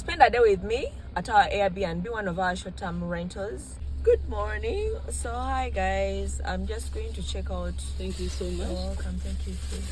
spend a day with me at our Airbnb, one of our short-term rentals. Good morning. So hi guys, I'm just going to check out. Thank you so much. Welcome. Thank you too.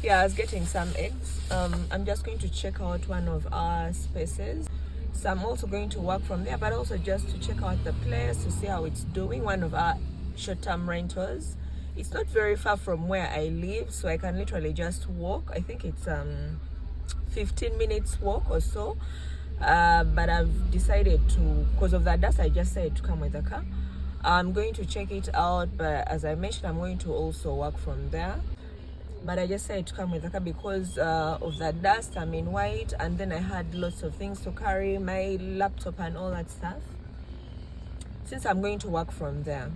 Yeah, I was getting some eggs. I'm just going to check out one of our spaces. So I'm also going to work from there, but also just to check out the place to see how it's doing. One of our short-term rentals. It's not very far from where I live, so I can literally just walk. I think it's 15 minutes walk or so. But I've decided to, because of that dust, I just said to come with the car. I'm going to check it out, but as I mentioned, I'm going to also work from there. But I just said to come with the car because of that dust. I'm in white, and then I had lots of things to carry, my laptop and all that stuff, since I'm going to work from there.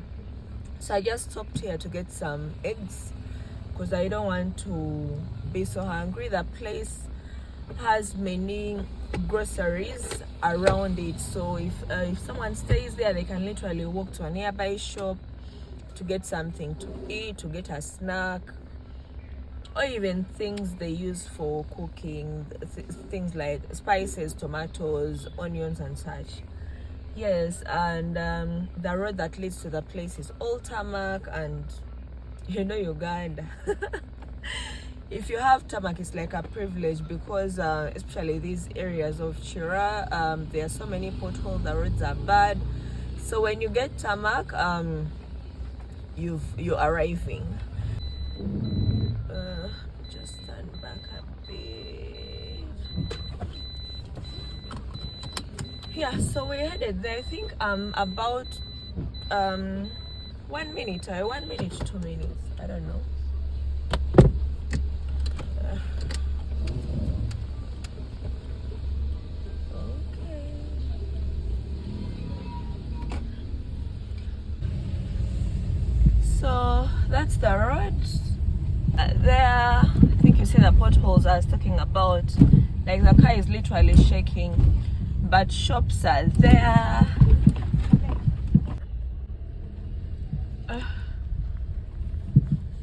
So I just stopped here to get some eggs because I don't want to be so hungry. The place has many groceries around it, so if someone stays there, they can literally walk to a nearby shop to get something to eat, to get a snack, or even things they use for cooking, things like spices, tomatoes, onions and such. Yes, and the road that leads to the place is all tarmac, and you know Uganda. If you have tarmac, it's like a privilege because especially these areas of Chira, there are so many potholes, the roads are bad. So when you get tarmac, you're arriving. Just stand back a bit. Yeah, so we're headed there. I think about 1 minute, 1 minute, 2 minutes, I don't know. Okay. So that's the road. There, I think you see the potholes I was talking about. Like the car is literally shaking, but shops are there.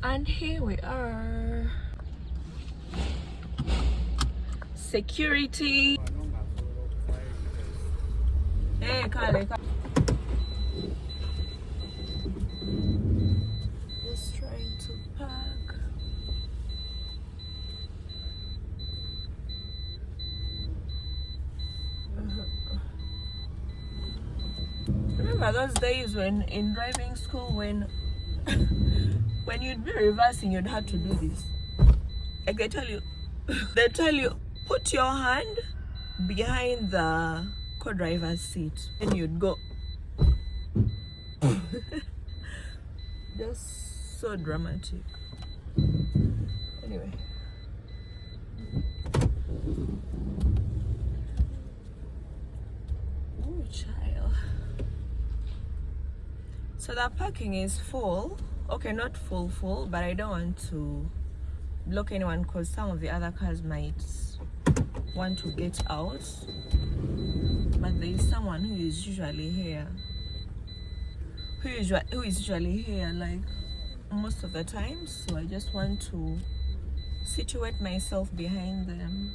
And here we are. Security. Hey, Kale. Just trying to park. Remember those days when in driving school, when you'd be reversing, you'd have to do this. Like they tell you, put your hand behind the co-driver's seat, and you'd go. Just so dramatic. Anyway. Oh, child. So the parking is full. Okay, not full, but I don't want to block anyone because some of the other cars might want to get out. But there is someone who is usually here. Who is usually here like most of the time. So I just want to situate myself behind them.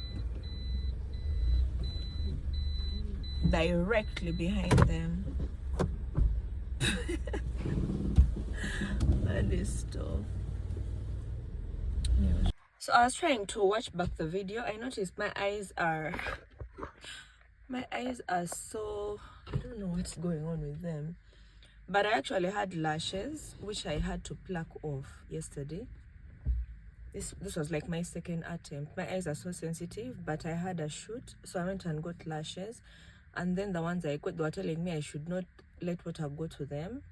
Directly behind them. And this stuff. Anyway. So I was trying to watch back the video. I noticed my eyes are so, I don't know what's going on with them. But I actually had lashes which I had to pluck off yesterday. This was like my second attempt. My eyes are so sensitive, but I had a shoot, so I went and got lashes. And then the ones I got, they were telling me I should not let water go to them.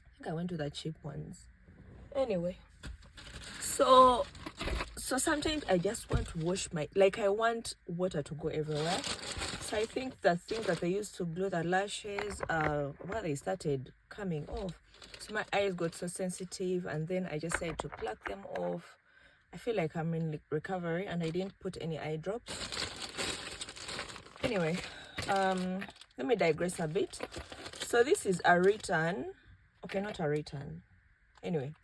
I think I went to the cheap ones. Anyway, so sometimes I just want to wash I want water to go everywhere. So I think the things that they used to glue the lashes, they started coming off. So my eyes got so sensitive, and then I just decided to pluck them off. I feel like I'm in recovery, and I didn't put any eye drops. Anyway, let me digress a bit. So this is a return. Okay, not a return. Anyway,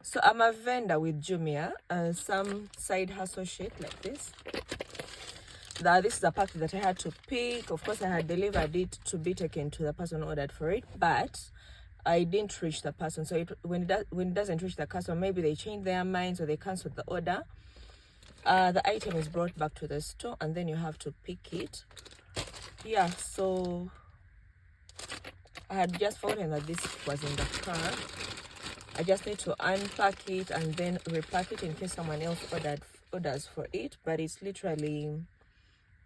so I'm a vendor with Jumia, some side hustle shit like this. this is a package that I had to pick. Of course, I had delivered it to be taken to the person who ordered for it, but I didn't reach the person. So when it doesn't reach the customer, maybe they change their minds or they cancel the order. The item is brought back to the store, and then you have to pick it. Yeah, so I had just forgotten that this was in the car. I just need to unpack it and then repack it in case someone else orders for it. But it's literally,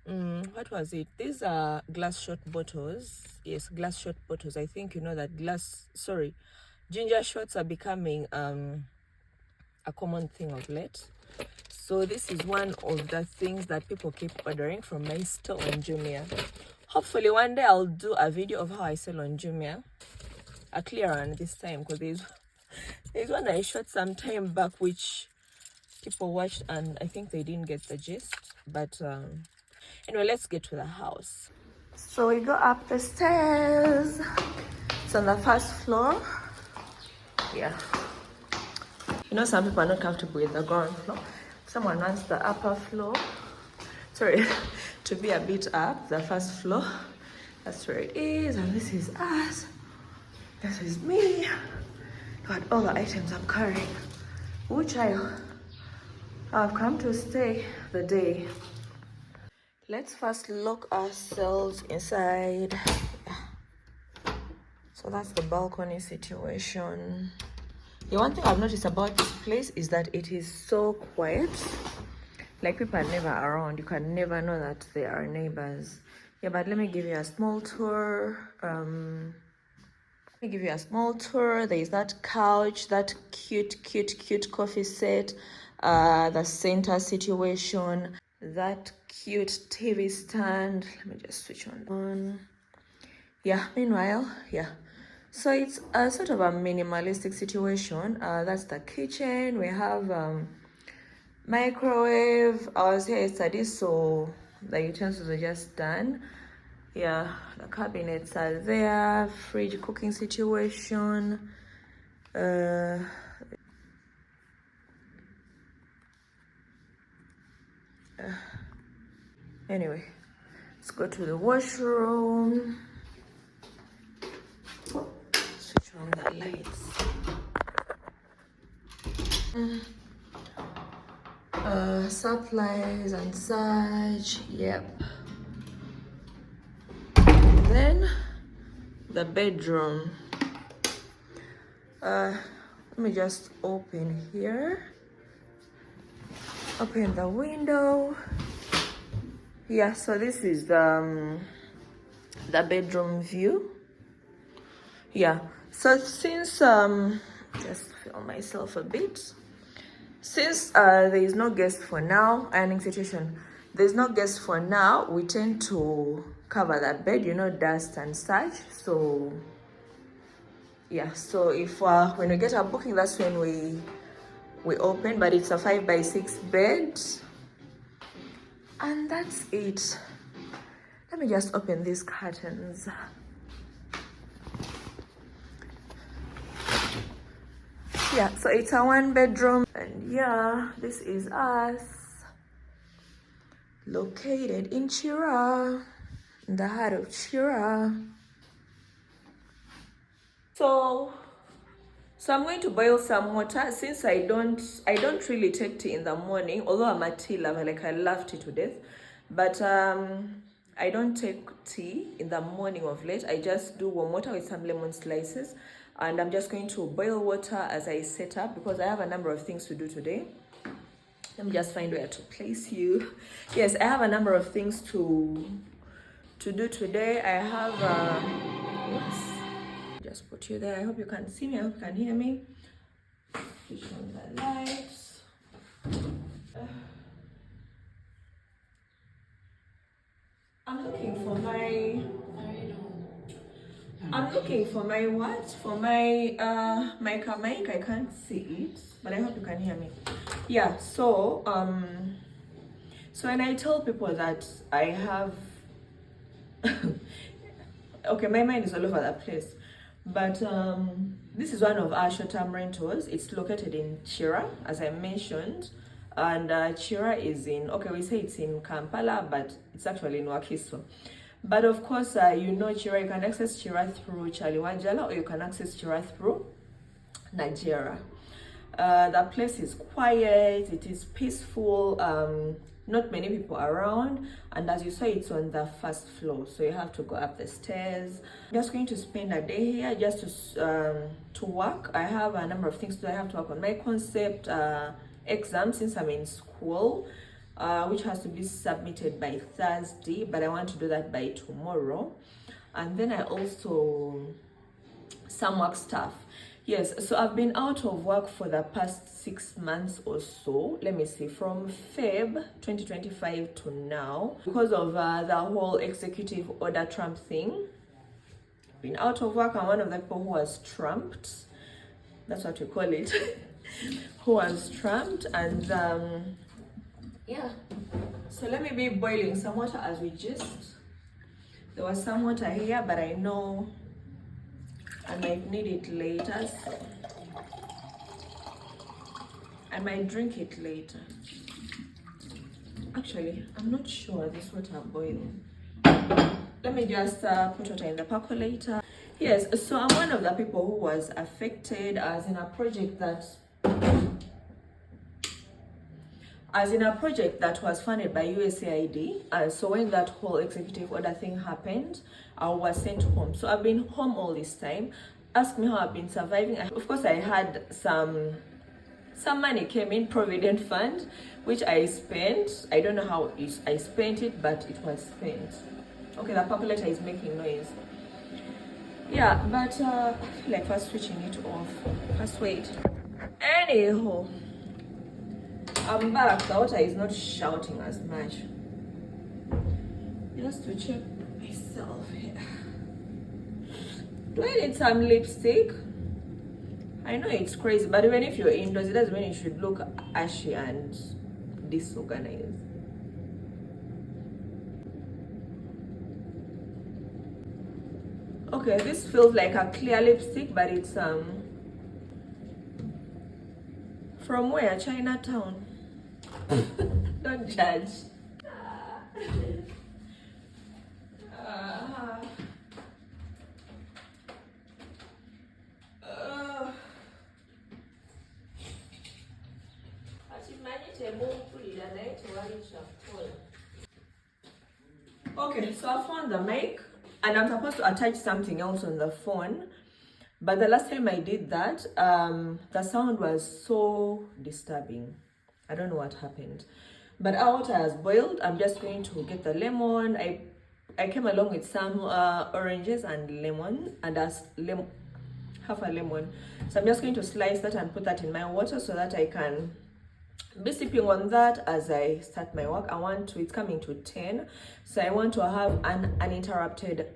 what was it? These are glass shot bottles. Yes, glass shot bottles. I think you know that ginger shots are becoming a common thing of late. So this is one of the things that people keep ordering from my store on Jumia. Hopefully one day I'll do a video of how I sell on Jumia. A clear one this time, because there's one I shot some time back which people watched and I think they didn't get the gist. But anyway, let's get to the house. So we go up the stairs. It's on the first floor. Yeah. You know, some people are not comfortable with the ground floor. Someone wants the upper floor. Sorry, to be a bit up, the first floor. That's where it is. And this is us. This is me. Got all the items I'm carrying. Which I've come to stay the day. Let's first lock ourselves inside. So that's the balcony situation. The one thing I've noticed about this place is that it is so quiet. Like, people are never around. You can never know that there are neighbors. Yeah, but let me give you a small tour. There is that couch, that cute coffee set, the center situation, that cute TV stand. Let me just switch on. Yeah, meanwhile, yeah. So it's a sort of a minimalistic situation. That's the kitchen. We have microwave. I was here yesterday, so the utensils are just done. Yeah, the cabinets are there. Fridge, cooking situation. Anyway, let's go to the washroom. Switch on the lights. Supplies and such. Yep. Then the bedroom. Let me just open here. Open the window. Yeah, so this is the bedroom view. Yeah, so since just film myself a bit. Since there is no guest for now, ironing situation, there's no guest for now, we tend to cover that bed, you know, dust and such. So yeah, so if when we get our booking, that's when we open. But it's a 5x6 bed, and that's it. Let me just open these curtains. Yeah, so it's a 1-bedroom, and yeah, this is us, located in Chira, in the heart of Chira. So I'm going to boil some water, since I don't really take tea in the morning, although I'm a tea lover. Like, I love tea to death, but I don't take tea in the morning of late. I just do warm water with some lemon slices, and I'm just going to boil water as I set up, because I have a number of things to do today. Let me just find where to place you. Yes, I have a number of things to do today. I have just put you there. I hope you can see me. I hope you can hear me. Switch on the lights. I'm looking for my what? For my mic. I can't see it, but I hope you can hear me. Yeah, so so when I tell people that I have okay, my mind is all over the place. But this is one of our short-term rentals. It's located in Chira, as I mentioned. and Chira is in, okay, we say it's in Kampala, but it's actually in WORK-CATION. But of course, you know Chira, you can access Chira through Chaliwajala, or you can access Chira through Nigeria. The place is quiet, it is peaceful, not many people around, and as you saw, it's on the first floor, so you have to go up the stairs. I'm just going to spend a day here just to work. I have a number of things to do. I have to work on my concept exam since I'm in school, which has to be submitted by Thursday, but I want to do that by tomorrow. And then I also some work stuff. Yes, so I've been out of work for the past 6 months or so. Let me see, from Feb 2025 to now, because of the whole executive order Trump thing. Been out of work. I'm one of the people who was trumped. That's what we call it. Who was trumped, and yeah. So let me be boiling some water as we just. There was some water here, but I know I might need it later. I might drink it later. Actually, I'm not sure this water boiling. Let me just put water in the percolator. Yes, so I'm one of the people who was affected as in a project that was funded by USAID. So when that whole executive order thing happened, I was sent home. So I've been home all this time. Ask me how I've been surviving. Of course, I had some money came in, Provident Fund, which I spent. I don't know how I spent it, but it was spent. Okay, the percolator is making noise. Yeah, but I feel like first switching it off. First wait. Anyhow, I'm back. The water is not shouting as much. Just to check myself here. Do I need some lipstick? I know it's crazy, but even if you're indoors, it doesn't mean you should look ashy and disorganized. Okay, this feels like a clear lipstick, but it's from where? Chinatown. Don't judge. Okay, so I found the mic, and I'm supposed to attach something else on the phone, but the last time I did that, the sound was so disturbing. I don't know what happened, but our water has boiled. I'm just going to get the lemon. I came along with some oranges and lemon, and half a lemon. So I'm just going to slice that and put that in my water so that I can be sipping on that as I start my work. It's coming to 10, so I want to have an uninterrupted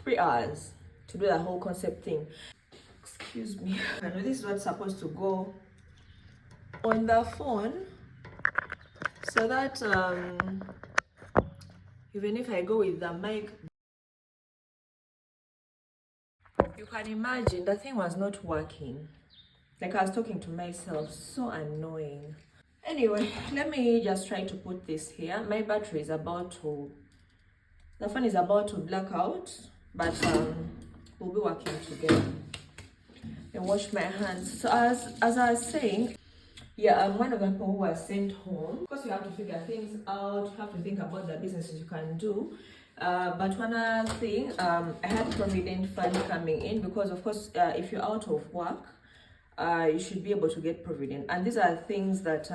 3 hours to do the whole concept thing. Excuse me. I know this is what's supposed to go on the phone, so that even if I go with the mic, you can imagine the thing was not working. Like I was talking to myself, so annoying. Anyway, let me just try to put this here. My battery is the phone is about to black out, but we'll be working together. And wash my hands. So as I was saying, yeah, I'm one of the people who was sent home. Of course, you have to figure things out. You have to think about the businesses you can do. But one other thing, I had Provident Fund coming in because, of course, if you're out of work, you should be able to get Provident. And these are things that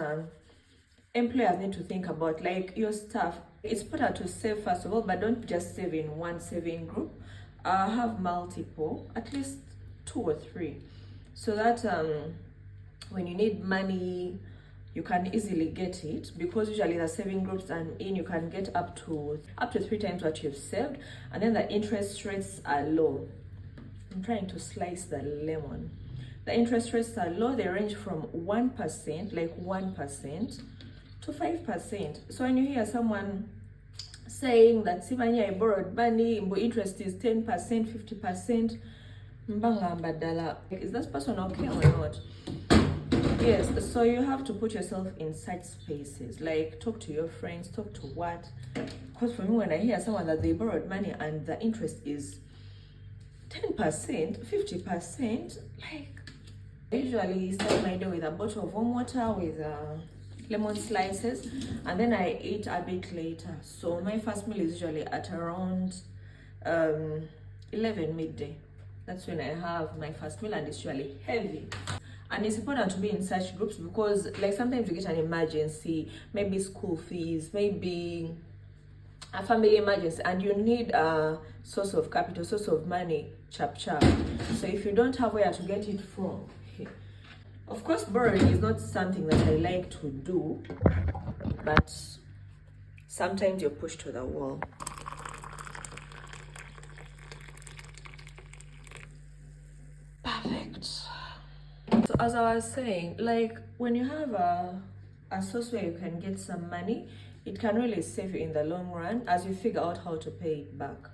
employers need to think about, like your staff. It's better to save first of all, but don't just save in one saving group. Have multiple, at least 2 or 3, so that when you need money, you can easily get it, because usually the saving groups and you can get up to 3 times what you've saved, and then the interest rates are low. I'm trying to slice the lemon. The interest rates are low. They range from 1%, like 1%, to 5%. So when you hear someone saying that Sibanya, I borrowed money, interest is 10%, 50%, mbanga mbadala, is this person okay or not? Yes, so you have to put yourself in such spaces, like talk to your friends, talk to what. Because for me, when I hear someone that they borrowed money and the interest is 10%, 50%, like, I usually start my day with a bottle of warm water with lemon slices, and then I eat a bit later. So my first meal is usually at around 11 midday. That's when I have my first meal, and it's usually heavy. And it's important to be in such groups because, like, sometimes you get an emergency, maybe school fees, maybe a family emergency, and you need a source of capital, source of money, chap chap. So if you don't have where to get it from, of course, borrowing is not something that I like to do, but sometimes you're pushed to the wall. Perfect. So as I was saying, like, when you have a source where you can get some money, it can really save you in the long run as you figure out how to pay it back.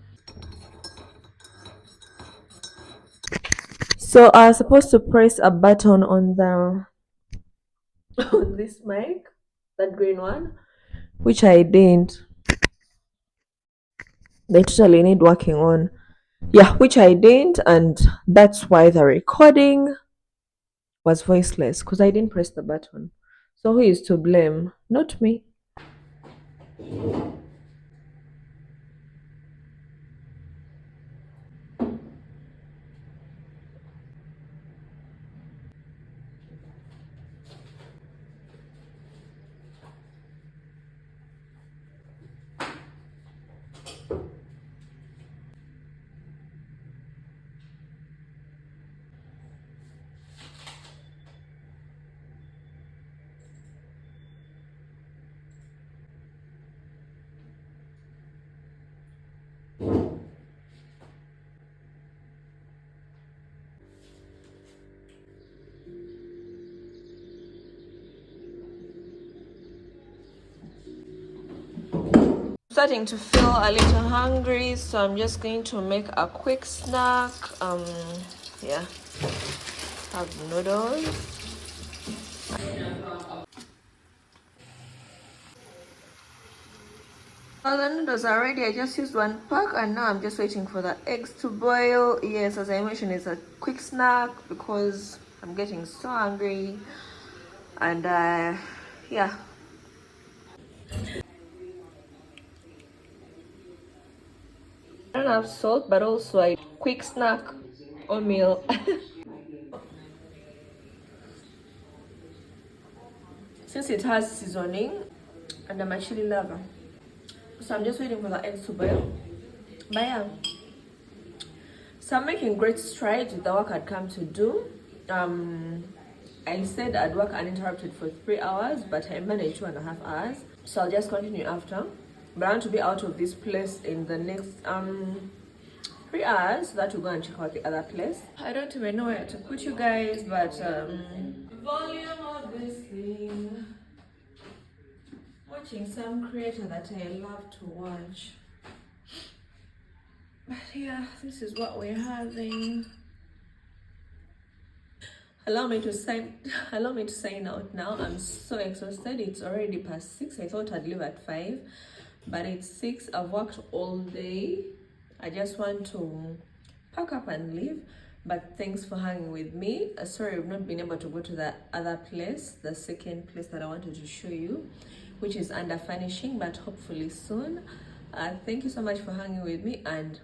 So I was supposed to press a button on the on this mic, that green one, which I didn't. They totally need working on. Yeah, which I didn't, and that's why the recording was voiceless because I didn't press the button. So who is to blame? Not me. Starting to feel a little hungry, so I'm just going to make a quick snack. Yeah, have noodles. Well, the noodles are ready. I just used one pack, and now I'm just waiting for the eggs to boil. Yes, as I mentioned, it's a quick snack because I'm getting so hungry, and yeah. I don't have salt, but also a quick snack or meal. Since it has seasoning, and I'm a chili lover, so I'm just waiting for the eggs to boil. But yeah, so I'm making great strides with the work I'd come to do. I said I'd work uninterrupted for 3 hours, but I managed 2.5 hours. So I'll just continue after. But I want to be out of this place in the next 3 hours so that we'll go and check out the other place. I don't even know where to put you guys, but volume of this thing. Watching some creator that I love to watch. But yeah, this is what we're having. Allow me to sign out now. I'm so exhausted. It's already past 6. I thought I'd leave at 5, but it's 6. I've worked all day. I just want to pack up and leave. But thanks for hanging with me. Sorry I've not been able to go to the other place, the second place that I wanted to show you, which is under furnishing, but hopefully soon. Thank you so much for hanging with me, and